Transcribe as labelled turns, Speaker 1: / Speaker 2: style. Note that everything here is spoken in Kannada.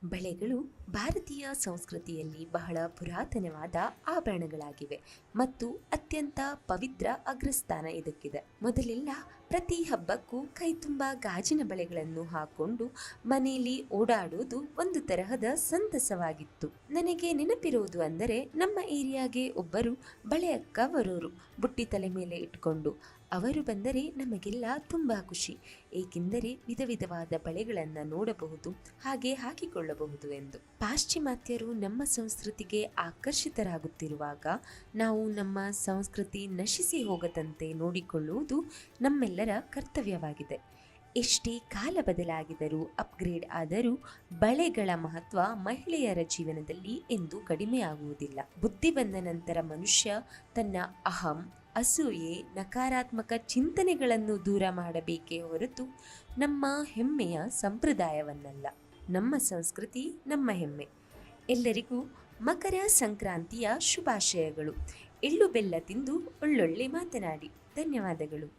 Speaker 1: ಬಳೆಗಳು ಭಾರತೀಯ ಸಂಸ್ಕೃತಿಯಲ್ಲಿ ಬಹಳ ಪುರಾತನವಾದ ಆಭರಣಗಳಾಗಿವೆ ಮತ್ತು ಅತ್ಯಂತ ಪವಿತ್ರ ಅಗ್ರಸ್ಥಾನ ಇದಕ್ಕಿದೆ. ಮೊದಲೆಲ್ಲ ಪ್ರತಿ ಹಬ್ಬಕ್ಕೂ ಕೈ ತುಂಬ ಗಾಜಿನ ಬಳೆಗಳನ್ನು ಹಾಕೊಂಡು ಮನೆಯಲ್ಲಿ ಓಡಾಡುವುದು ಒಂದು ತರಹದ ಸಂತಸವಾಗಿತ್ತು. ನನಗೆ ನೆನಪಿರುವುದು ಅಂದರೆ ನಮ್ಮ ಏರಿಯಾಗೆ ಒಬ್ಬರು ಬಳೆಯಕ್ಕ ಬರೋರು, ಬುಟ್ಟಿ ತಲೆ ಮೇಲೆ ಇಟ್ಕೊಂಡು. ಅವರು ಬಂದರೆ ನಮಗೆಲ್ಲ ತುಂಬ ಖುಷಿ, ಏಕೆಂದರೆ ವಿಧ ವಿಧವಾದ ಬಳೆಗಳನ್ನು ನೋಡಬಹುದು, ಹಾಗೆ ಹಾಕಿಕೊಳ್ಳಬಹುದು ಎಂದು. ಪಾಶ್ಚಿಮಾತ್ಯರು ನಮ್ಮ ಸಂಸ್ಕೃತಿಗೆ ಆಕರ್ಷಿತರಾಗುತ್ತಿರುವಾಗ ನಾವು ನಮ್ಮ ಸಂಸ್ಕೃತಿ ನಶಿಸಿ ಹೋಗದಂತೆ ನೋಡಿಕೊಳ್ಳುವುದು ನಮ್ಮೆಲ್ಲರ ಕರ್ತವ್ಯವಾಗಿದೆ. ಎಷ್ಟೇ ಕಾಲ ಬದಲಾಗಿದರೂ, ಅಪ್ಗ್ರೇಡ್ ಆದರೂ ಬಳೆಗಳ ಮಹತ್ವ ಮಹಿಳೆಯರ ಜೀವನದಲ್ಲಿ ಎಂದೂ ಕಡಿಮೆಯಾಗುವುದಿಲ್ಲ. ಬುದ್ಧಿ ಬಂದ ನಂತರ ಮನುಷ್ಯ ತನ್ನ ಅಹಂ, ಅಸೂಯೆ, ನಕಾರಾತ್ಮಕ ಚಿಂತನೆಗಳನ್ನು ದೂರ ಮಾಡಬೇಕೇ ಹೊರತು ನಮ್ಮ ಹೆಮ್ಮೆಯ ಸಂಪ್ರದಾಯವನ್ನಲ್ಲ. ನಮ್ಮ ಸಂಸ್ಕೃತಿ ನಮ್ಮ ಹೆಮ್ಮೆ. ಎಲ್ಲರಿಗೂ ಮಕರ ಸಂಕ್ರಾಂತಿಯ ಶುಭಾಶಯಗಳು. ಎಳ್ಳು ಬೆಲ್ಲ ತಿಂದು ಒಳ್ಳೊಳ್ಳೆ ಮಾತನಾಡಿ. ಧನ್ಯವಾದಗಳು.